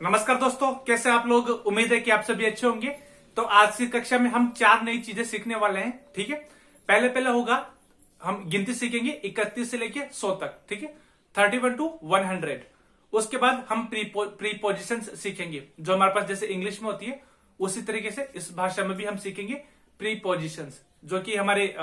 नमस्कार दोस्तों, कैसे आप लोग। उम्मीद है कि आप सभी अच्छे होंगे। तो आज की कक्षा में हम 4 नई चीजें सीखने वाले हैं। ठीक है, पहले पहले होगा हम गिनती सीखेंगे 31 से लेके 100 तक। ठीक है, 31 टू 100। उसके बाद हम प्रीपोजिशन सीखेंगे, जो हमारे पास जैसे इंग्लिश में होती है उसी तरीके से इस भाषा में भी हम सीखेंगे प्रीपोजिशन, जो कि हमारे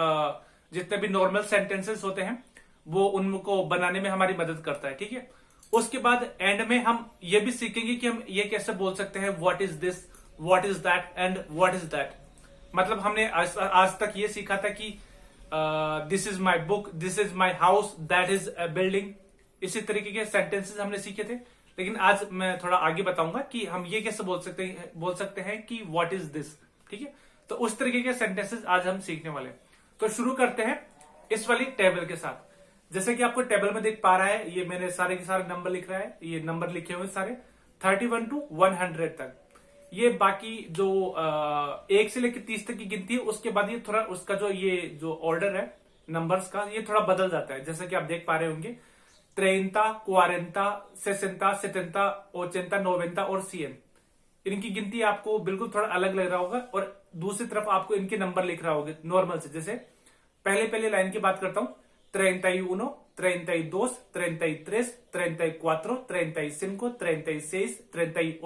जितने भी नॉर्मल सेंटेंसेस होते हैं वो उनको बनाने में हमारी मदद करता है। ठीक है, उसके बाद एंड में हम ये भी सीखेंगे कि हम ये कैसे बोल सकते हैं what is this, what is that and what is that. मतलब हमने आज तक ये सीखा था कि this is my book, this is my house, that is a building. इसी तरीके के सेंटेंसेस हमने सीखे थे, लेकिन आज मैं थोड़ा आगे बताऊंगा कि हम ये कैसे बोल सकते हैं कि व्हाट इज दिस। ठीक है, तो उस तरीके के सेंटेंसेस आज हम सीखने वाले हैं। तो शुरू करते हैं इस वाली टेबल के साथ। जैसे कि आपको टेबल में देख पा रहा है, ये मैंने सारे के सारे नंबर लिख रहा है, ये नंबर लिखे हुए सारे 31 टू 100 तक। ये बाकी जो 1 से लेकर 30 तक की गिनती है, उसके बाद ये थोड़ा उसका जो ऑर्डर है नंबर्स का, ये थोड़ा बदल जाता है। जैसे कि आप देख पा रहे होंगे 30, 40, 60, 70, 80, 90 और 100। इनकी गिनती आपको बिल्कुल थोड़ा अलग लग रहा होगा, और दूसरी तरफ आपको इनके नंबर लिख रहा होगा नॉर्मल से। जैसे पहले लाइन की बात करता हूं, 31, 32, 33, 34, 35, 36, 38,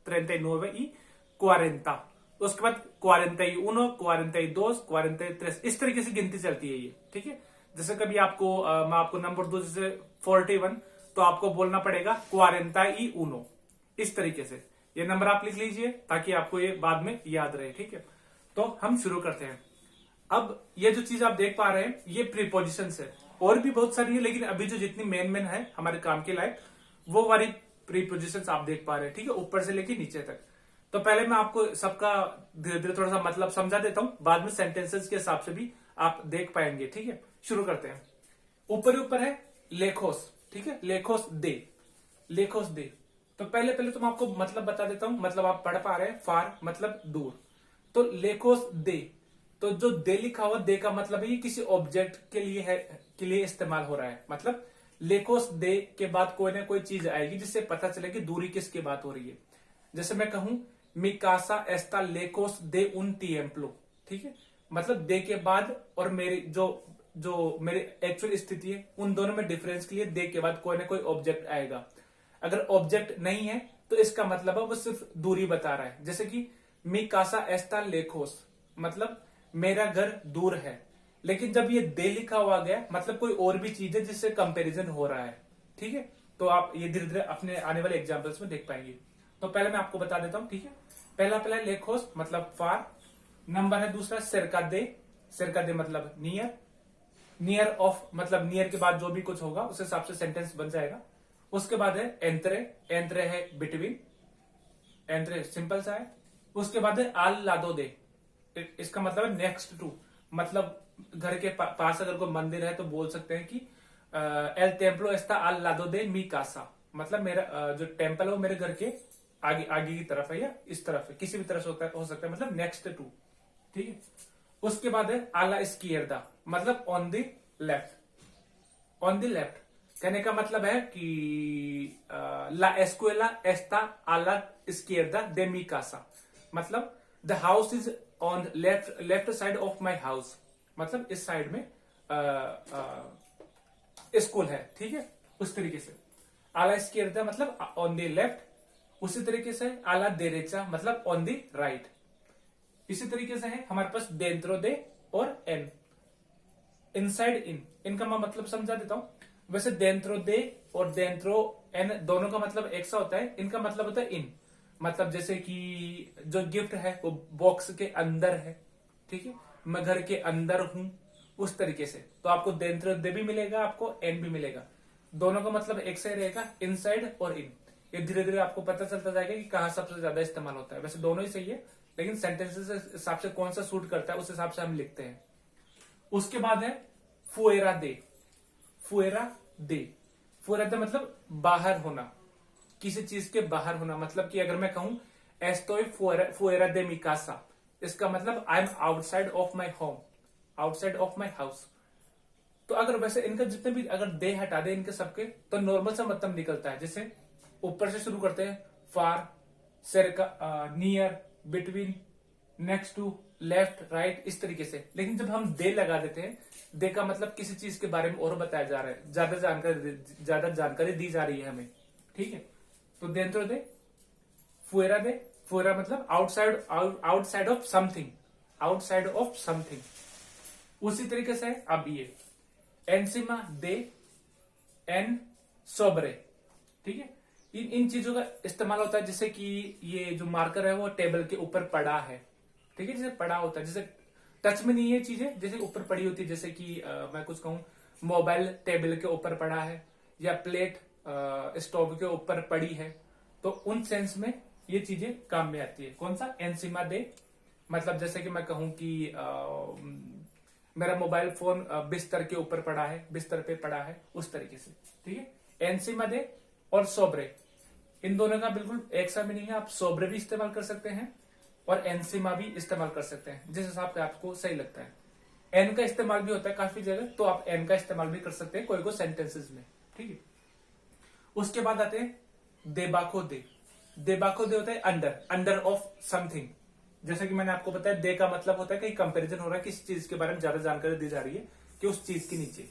39 y 40। उसके बाद 41, 42, 43, इस तरीके से गिनती चलती है ये। ठीक है, जैसे कभी आपको मैं आपको नंबर दूं जैसे 41, तो आपको बोलना पड़ेगा 41। इस तरीके से ये नंबर आप लिख लीजिए ताकि आपको ये बाद में याद रहे। ठीक है, तो हम शुरू करते हैं। अब ये जो चीज आप देख पा रहे हैं ये प्रीपोजिशन है, और भी बहुत सारी है, लेकिन अभी जो जितनी मेन है हमारे काम के लायक वो वाली प्रीपोजिशन आप देख पा रहे हैं। ठीक है, ऊपर से लेके नीचे तक। तो पहले मैं आपको सबका धीरे धीरे थोड़ा सा मतलब समझा देता हूं, बाद में सेंटेंसेस के हिसाब से भी आप देख पाएंगे। ठीक है, शुरू करते हैं। ऊपर है लेखोस। ठीक है, लेखोस दे, लेखोस दे। तो पहले पहले तो मैं आपको मतलब बता देता हूं, मतलब आप पढ़ पा रहे हैं। फार मतलब दूर, तो लेखोस दे। तो जो दे लिखा हुआ, दे का मतलब है ये किसी ऑब्जेक्ट के लिए है, के लिए इस्तेमाल हो रहा है। मतलब लेकोस दे के बाद कोई ना कोई चीज आएगी जिससे पता चले कि दूरी किसकी बात हो रही है। जैसे मैं कहूं मी कासा एस्ता लेकोस दे उन टिएम्प्लो। ठीक है, मतलब दे के बाद और मेरी जो मेरी एक्चुअल स्थिति है, उन दोनों में डिफरेंस के लिए दे के बाद कोई ना कोई ऑब्जेक्ट आएगा। अगर ऑब्जेक्ट नहीं है तो इसका मतलब है वो सिर्फ दूरी बता रहा है। जैसे कि मी कासा एस्ता लेकोस, मतलब मेरा घर दूर है। लेकिन जब ये दे लिखा हुआ गया, मतलब कोई और भी चीज है जिससे कंपैरिजन हो रहा है। ठीक है, तो आप ये धीरे धीरे अपने आने वाले एग्जांपल्स में देख पाएंगे। तो पहले मैं आपको बता देता हूं। ठीक है, पहला लेखोस मतलब फार। नंबर है दूसरा सिरका दे। सिरका दे मतलब नियर। नियर ऑफ मतलब नियर के बाद जो भी कुछ होगा उस हिसाब से सेंटेंस बन जाएगा। उसके बाद है एंत्रे। एंत्रे है बिटवीन, एंत्रे सिंपल सा है। उसके बाद है आल लादो दे, इसका मतलब है नेक्स्ट टू। मतलब घर के पास अगर कोई मंदिर है तो बोल सकते हैं कि एल टेम्पलो एस्ता आल लादो दे मी कासा। मतलब मेरा जो टेम्पल है वो मेरे घर के आगे आगे की तरफ है या इस तरफ है, किसी भी तरफ से हो सकता है, मतलब नेक्स्ट टू। ठीक है, उसके बाद है आला इस्कियर्दा, मतलब on the left. On the left कहने का मतलब है कि ला एस्कुएला एस्ता आला इस्कियर्दा दे मी कासा। मतलब the house is on left side of my house, मतलब इस साइड में स्कूल है। ठीक है, उस तरीके से आला इस्कियर्दा मतलब ऑन द लेफ्ट। उसी तरीके से आला देरेचा मतलब ऑन द राइट। इसी तरीके से है हमारे पास डेंत्रो दे और एन, इनसाइड इन। इनका मैं मतलब समझा देता हूं। वैसे डेंत्रो दे और डेंत्रो एन दोनों का मतलब एक सा होता है। इनका मतलब होता है इन, मतलब जैसे कि जो गिफ्ट है वो बॉक्स के अंदर है। ठीक है, मैं घर के अंदर हूं, उस तरीके से। तो आपको डेंत्रो दे भी मिलेगा, आपको एन भी मिलेगा। दोनों का मतलब एक से रहेगा, इनसाइड और इन। ये धीरे धीरे आपको पता चलता जाएगा कि कहां सबसे ज्यादा इस्तेमाल होता है। वैसे दोनों ही सही है, लेकिन सेंटेंसेस के हिसाब से कौन सा सूट करता है उस हिसाब से हम लिखते हैं। उसके बाद है फुएरा दे। फुएरा दे, फुएरा दे मतलब बाहर होना, किसी चीज के बाहर होना। मतलब कि अगर मैं कहूं एस्टोय फुएरा दे मी कासा, इसका मतलब I am outside of my home, outside of my house. तो अगर वैसे इनका जितने भी अगर दे हटा दे इनके सबके, तो नॉर्मल सा मतलब निकलता है। जैसे ऊपर से शुरू करते हैं, फार, सरका, near, between, next to, left, right, इस तरीके से। लेकिन जब हम दे लगा देते हैं, दे का मतलब किसी चीज के बारे में और बताया जा रहा है, ज्यादा जानकारी दी जा रही है हमें, ठीक है। तो देंट्रो दे, फुएरा दे, फुएरा मतलब outside of something, outside of something. उसी तरीके से अब ये एनसीमा दे, एन सोबरे, ठीक है। इन चीजों का इस्तेमाल होता है, जैसे कि ये जो मार्कर है वो टेबल के ऊपर पड़ा है, ठीक है, जैसे पड़ा होता है, जैसे टच में नहीं है चीजें, जैसे ऊपर पड़ी होती है, जैसे कि मैं कुछ कहूं, मोबाइल टेबल के ऊपर पड़ा है, या प्लेट स्टोव के ऊपर पड़ी है, तो उन सेंस में ये चीजें काम में आती है। कौन सा, एनसीमा दे, मतलब जैसे कि मैं कहूं कि मेरा मोबाइल फोन बिस्तर के ऊपर पड़ा है, बिस्तर पे पड़ा है, उस तरीके से, ठीक है। एनसीमा दे और सोब्रे, इन दोनों का बिल्कुल एक सा मीनिंग है। आप सोब्रे भी इस्तेमाल कर सकते हैं और एनसीमा भी इस्तेमाल कर सकते हैं, जिस हिसाब से आपको सही लगता है। एन का इस्तेमाल भी होता है काफी जगह, तो आप एन का इस्तेमाल भी कर सकते हैं कोई सेंटेंसेस में, ठीक है। उसके बाद आते हैं देबाको दे। देबाको दे होता है अंडर ऑफ समथिंग। जैसे कि मैंने आपको बताया, दे का मतलब होता है कि कंपैरिजन हो रहा है, किसी चीज के बारे में ज्यादा जानकारी दी जा रही है कि उस चीज के नीचे।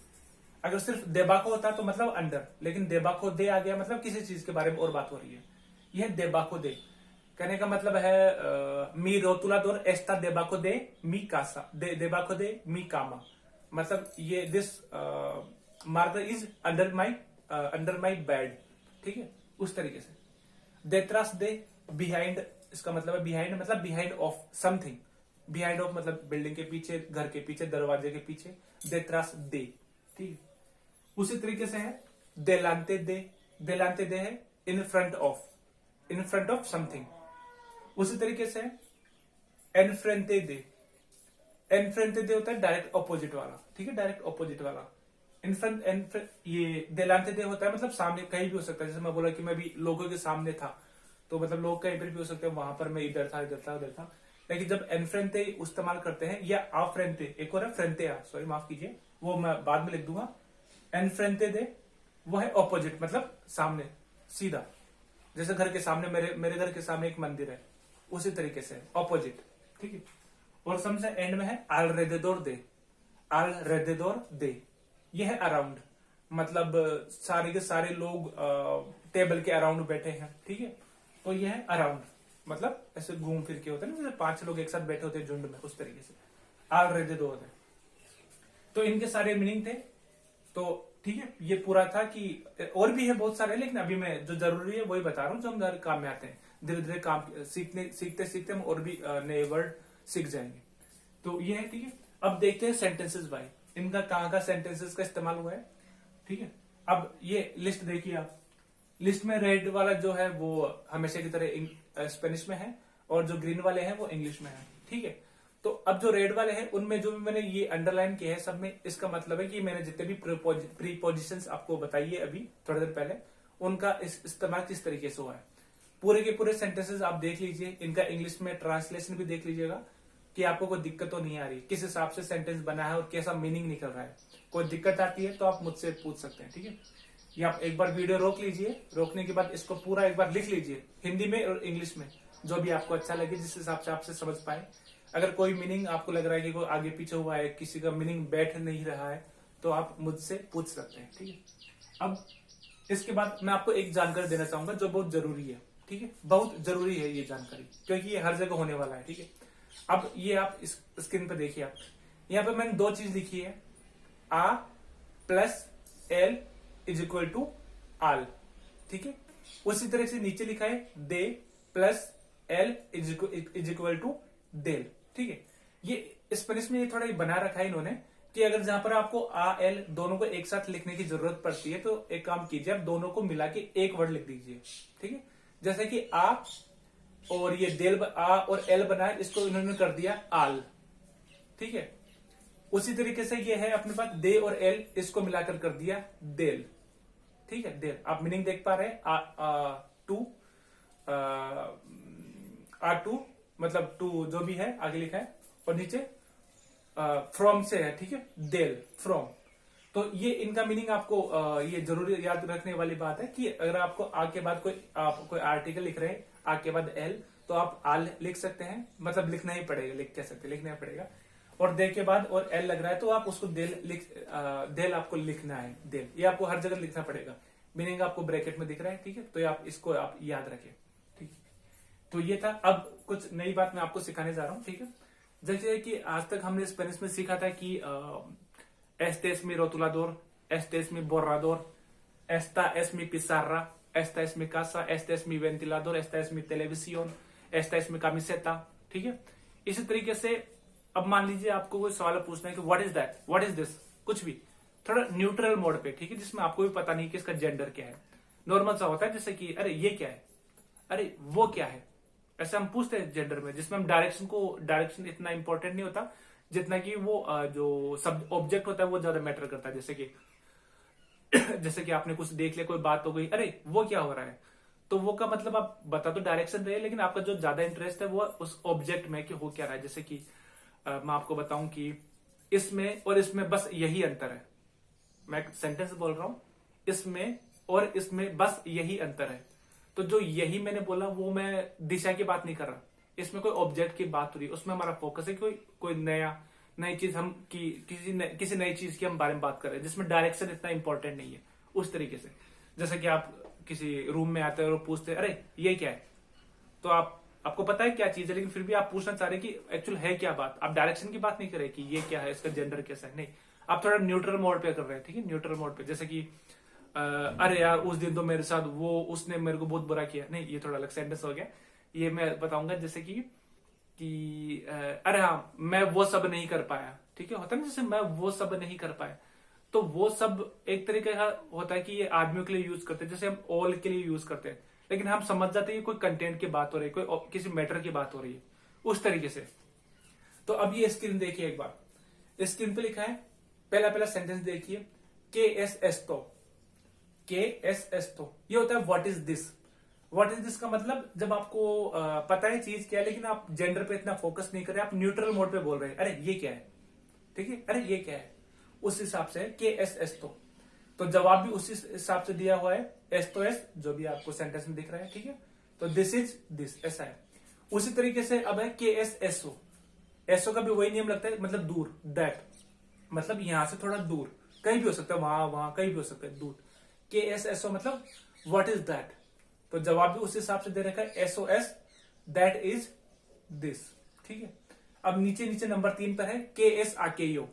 अगर सिर्फ देबाको होता तो मतलब अंडर, लेकिन देबाको दे आ गया मतलब किसी चीज के बारे में और बात हो रही है। यह देबाको दे कहने का मतलब है मी रोतुलादोर एस्ता देबाको दे मी कासा, देबाको दे मी कामा, मतलब ये this marker is under my bed, ठीक है, उस तरीके से। देत्रास दे बिहाइंड, इसका मतलब है बिहाइंड मतलब behind of something, behind of मतलब बिल्डिंग के पीछे, घर के पीछे, दरवाजे के पीछे, देत्रास दे, ठीक है। उसी तरीके से है देलांते दे, देलांते दे है इन फ्रंट ऑफ समथिंग। उसी तरीके से एनफ्रेंटे दे, एनफ्रेंटे दे होता है डायरेक्ट ऑपोजिट वाला, ठीक है, डायरेक्ट ऑपोजिट वाला। ये देलांते दे होता है मतलब सामने, कहीं भी हो सकता है। जैसे मैं बोला कि मैं भी लोगों के सामने था, तो मतलब लोग कहीं पर भी हो सकते हैं, वहां पर मैं इधर था, इधर था, उधर था। लेकिन जब एनफ्रेंटे इस्तेमाल करते हैं, या आफ्रेंटे, एक और है फ्रेंटे, सॉरी माफ कीजिए, वो मैं बाद में लिख दूंगा। एनफ्रेंटे दे वो है ऑपोजिट, मतलब सामने, सीधा। जैसे घर के सामने, मेरे घर के सामने एक मंदिर है, उसी तरीके से ऑपोजिट, ठीक है। और सबसे एंड में है आलरेदेदोर दे, आलरेदेदोर दे, यह है अराउंड, मतलब सारे के सारे लोग टेबल के अराउंड बैठे हैं, ठीक है। तो यह है अराउंड, मतलब ऐसे घूम फिर के होते हैं ना, जैसे 5 लोग एक साथ बैठे होते हैं झुंड में, उस तरीके से आलरेदेदोर दे। तो इनके सारे मीनिंग थे, तो ठीक है। ये पूरा था कि और भी है बहुत सारे, लेकिन अभी मैं जो जरूरी है वही बता रहा हूँ, जो हम हर काम में आते हैं। धीरे धीरे काम सीखते सीखते हम और भी नए वर्ड सीख जाएंगे। तो ये है, ठीक है। अब देखते हैं सेंटेंसेस भाई, इनका कहाँ का सेंटेंसेस का इस्तेमाल हुआ है, ठीक है। अब ये लिस्ट देखिए आप, लिस्ट में रेड वाला जो है वो हमेशा की तरह स्पेनिश में है, और जो ग्रीन वाले हैं वो इंग्लिश में है, ठीक है। तो अब जो रेड वाले हैं उनमें जो भी मैंने ये अंडरलाइन किया है सब में, इसका मतलब है कि मैंने जितने भी प्रीपोजिशंस आपको बताई है अभी थोड़ी देर पहले, उनका इस्तेमाल किस तरीके से हुआ है। पूरे के पूरे सेंटेंसेस आप देख लीजिए, इनका इंग्लिश में ट्रांसलेशन भी देख लीजिएगा कि आपको कोई दिक्कत तो नहीं आ रही, किस हिसाब से सेंटेंस बना है और कैसा मीनिंग निकल रहा है। कोई दिक्कत आती है तो आप मुझसे पूछ सकते हैं, ठीक है। या आप एक बार वीडियो रोक लीजिए, रोकने के बाद इसको पूरा एक बार लिख लीजिए, हिंदी में और इंग्लिश में, जो भी आपको अच्छा लगे, जिस हिसाब से आपसे समझ पाए। अगर कोई मीनिंग आपको लग रहा है कि कोई आगे पीछे हुआ है, किसी का मीनिंग बैठ नहीं रहा है, तो आप मुझसे पूछ सकते हैं, ठीक है। अब इसके बाद मैं आपको एक जानकारी देना चाहूंगा जो बहुत जरूरी है, ठीक है, बहुत जरूरी है ये जानकारी, क्योंकि ये हर जगह होने वाला है, ठीक है। अब ये आप इस स्क्रीन पर देखिए, आप यहाँ पे मैंने 2 चीज लिखी है, आ plus L is equal to आल, ठीक है। उसी तरह से नीचे लिखा है दे plus L is equal to देल, ठीक है। ये स्पेनिश में ये थोड़ा बना रखा है इन्होंने कि अगर जहां पर आपको आ एल दोनों को एक साथ लिखने की जरूरत पड़ती है, तो एक काम कीजिए, आप दोनों को मिला के एक वर्ड लिख दीजिए, ठीक है। जैसे कि आ और ये देल, आ और एल बनाए, इसको इन्होंने कर दिया आल, ठीक है। उसी तरीके से ये है अपने पास दे और एल, इसको मिलाकर कर दिया देल, ठीक है, देल। आप मीनिंग देख पा रहे हैं, आ टू मतलब टू जो भी है आगे लिखा है, और नीचे फ्रॉम से है, ठीक है, देल फ्रॉम। तो ये इनका मीनिंग आपको ये जरूरी याद रखने वाली बात है कि अगर आपको आ के बाद आप कोई आर्टिकल लिख रहे हैं, आ के बाद एल, तो आप आल लिख सकते हैं, मतलब लिखना ही पड़ेगा, लिखना पड़ेगा। और दे के बाद और एल लग रहा है तो आप उसको देल आपको लिखना है, देल, ये आपको हर जगह लिखना पड़ेगा। मीनिंग आपको ब्रैकेट में दिख रहा है, ठीक है, तो आप इसको आप याद रखें, ठीक है। तो ये था। अब कुछ नई बात मैं आपको सिखाने जा रहा हूँ, ठीक है। जैसे कि आज तक हमने स्पेनिश में सीखा था कि este es mi rotulador, este es mi borrador, esta es mi pizarra, esta es mi casa, este es mi ventilador, esta es mi televisión, esta es mi camiseta, ठीक है। इसी तरीके से अब मान लीजिए आपको कोई सवाल पूछना है कि what is that, what is this, कुछ भी थोड़ा न्यूट्रल मोड पे, ठीक है, जिसमें आपको भी पता नहीं कि इसका जेंडर क्या है। नॉर्मल सा होता है जैसे कि अरे ये क्या है, अरे वो क्या है, ऐसे हम पूछते हैं जेंडर में, जिसमें हम डायरेक्शन इतना इंपॉर्टेंट नहीं होता जितना कि वो जो सब ऑब्जेक्ट होता है वो ज्यादा मैटर करता है। जैसे कि आपने कुछ देख लिया, कोई बात हो गई, अरे वो क्या हो रहा है, तो वो का मतलब आप बता तो डायरेक्शन रहे, लेकिन आपका जो ज्यादा इंटरेस्ट है वो उस ऑब्जेक्ट में कि हो क्या रहा है। जैसे कि मैं आपको बताऊं कि इसमें और इसमें बस यही अंतर है, मैं सेंटेंस बोल रहा हूं, इसमें और इसमें बस यही अंतर है। तो जो यही मैंने बोला वो मैं दिशा की बात नहीं कर रहा, इसमें कोई ऑब्जेक्ट की बात हो रही है, उसमें हमारा फोकस है कोई नई चीज हम किसी नई चीज की हम बारे में बात कर रहे हैं, जिसमें डायरेक्शन इतना इंपॉर्टेंट नहीं है। उस तरीके से जैसे कि आप किसी रूम में आते हैं और पूछते हैं अरे ये क्या है, तो आपको पता है क्या चीज है, लेकिन फिर भी आप पूछना चाह रहे हैं कि एक्चुअल है क्या बात। आप डायरेक्शन की बात नहीं कर रहे कि ये क्या है, इसका जेंडर कैसा है, नहीं, आप थोड़ा न्यूट्रल मोड पे कर रहे हैं, ठीक है, न्यूट्रल मोड पे। जैसे कि अरे यार उस दिन तो मेरे साथ उसने मेरे को बहुत बुरा किया, नहीं, ये थोड़ा अलग सेंटेंस हो गया, ये मैं बताऊंगा। जैसे कि अरे हाँ मैं वो सब नहीं कर पाया, ठीक है, होता है ना, जैसे मैं वो सब नहीं कर पाया, तो वो सब एक तरीके का होता है कि ये आदमियों के लिए यूज करते हैं, जैसे हम ऑल के लिए यूज करते हैं, लेकिन हम समझ जाते हैं कोई कंटेंट की बात हो रही है, कोई किसी मैटर की बात हो रही है, उस तरीके से। तो अब ये स्क्रीन देखिए एक बार, स्क्रीन पे लिखा है, पहला सेंटेंस देखिए, के एस एस्तो, ये होता है what is this. What is this का मतलब जब आपको पता है चीज क्या है, लेकिन आप जेंडर पे इतना फोकस नहीं कर रहे, आप न्यूट्रल मोड पे बोल रहे हैं, अरे ये क्या है, ठीक है, अरे ये क्या है, उस हिसाब से के एस एस्तो। तो जवाब भी उसी हिसाब से दिया हुआ है, एस्तो एस, जो भी आपको सेंटेंस में दिख रहा है, ठीक है। तो दिस इज दिस, ऐसा है। उसी तरीके से अब है के एस एसओ, एसओ का भी वही नियम लगता है, मतलब दूर, दैट, मतलब यहां से थोड़ा दूर, कहीं भी हो सकता है, वहां कहीं भी हो सकता है, दूर। के एस एसओ मतलब व्हाट इज दैट, तो जवाब भी उस हिसाब से दे रखा है, एसओएस, दैट इज दिस, ठीक है। अब नीचे नंबर 3 पर है के एस आकेयो,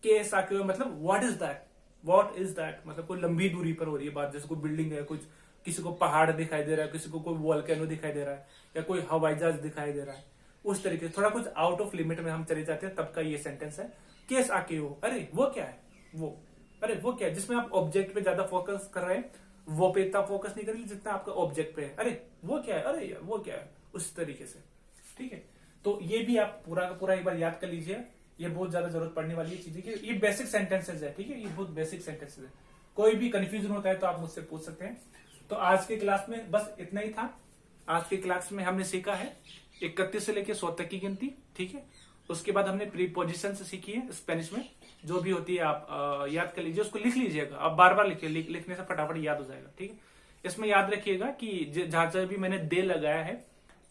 के एस आकेयो मतलब what is that, what is that मतलब कोई लंबी दूरी पर हो रही है बात, जैसे कोई बिल्डिंग है, कुछ किसी को पहाड़ दिखाई दे रहा है, किसी को कोई वॉल्केनो दिखाई दे रहा है, या कोई हवाई जहाज दिखाई दे रहा है, उस तरीके से थोड़ा कुछ आउट ऑफ लिमिट में हम चले जाते हैं, तब का ये सेंटेंस है, केस आकेयो, अरे वो क्या है, वो, अरे वो क्या है, जिसमें आप ऑब्जेक्ट पे ज्यादा फोकस कर रहे हैं, वो पे इतना फोकस नहीं करेंगे जितना आपका ऑब्जेक्ट पे है, अरे वो क्या है, अरे वो क्या है, उस तरीके से, ठीक है। तो ये भी आप पूरा का पूरा एक बार याद कर लीजिए, ये बहुत ज्यादा जरूरत पड़ने वाली है चीजें की, ये बेसिक सेंटेंसेस है, ठीक है, ये बहुत बेसिक सेंटेंसेस है। कोई भी कंफ्यूजन होता है तो आप मुझसे पूछ सकते हैं। तो आज के क्लास में बस इतना ही था। आज के क्लास में हमने सीखा है 31 से लेकर 100 तक की गिनती, ठीक है। उसके बाद हमने प्रीपोजिशन सीखी है स्पेनिश में, जो भी होती है आप याद कर लीजिए, उसको लिख लीजिएगा, आप बार बार लिखिए, लिखने से फटाफट याद हो जाएगा, ठीक है। इसमें याद रखिएगा कि जहां जहां भी मैंने दे लगाया है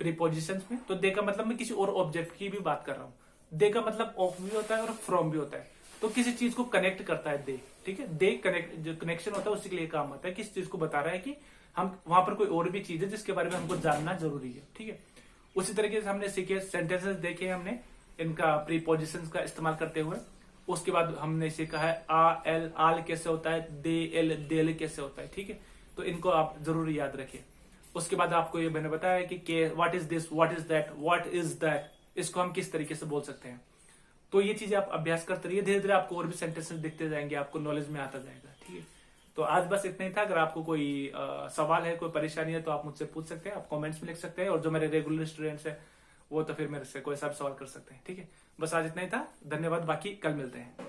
प्रीपोजिशन में, तो दे का मतलब मैं किसी और ऑब्जेक्ट की भी बात कर रहा हूँ। दे का मतलब ऑफ भी होता है और फ्रॉम भी होता है, तो किसी चीज को कनेक्ट करता है दे, ठीक है। दे कनेक्ट, जो कनेक्शन होता है उसी के लिए काम आता है, किस चीज को बता रहा है कि हम वहां पर कोई और भी चीज है जिसके बारे में हमको जानना जरूरी है, ठीक है। उसी तरीके से हमने सीखे सेंटेंसेस देखे हमने इनका प्रीपोजिशन का इस्तेमाल करते हुए। उसके बाद हमने सीखा है आ एल, आल कैसे होता है, दे एल, देल कैसे होता है, ठीक है। तो इनको आप जरूर याद रखिए। उसके बाद आपको ये मैंने बताया कि what is this, what is that, what is that, इसको हम किस तरीके से बोल सकते हैं। तो ये चीजें आप अभ्यास करते रहिए, धीरे धीरे आपको और भी सेंटेंसेस दिखते जाएंगे, आपको नॉलेज में आता जाएगा, ठीक है। तो आज बस इतना ही था। अगर आपको कोई सवाल है, कोई परेशानी है, तो आप मुझसे पूछ सकते हैं, आप कमेंट्स में लिख सकते हैं, और जो मेरे रेगुलर स्टूडेंट्स हैं वो तो फिर मेरे से कोई सब सवाल कर सकते हैं, ठीक है। बस आज इतना ही था, धन्यवाद, बाकी कल मिलते हैं।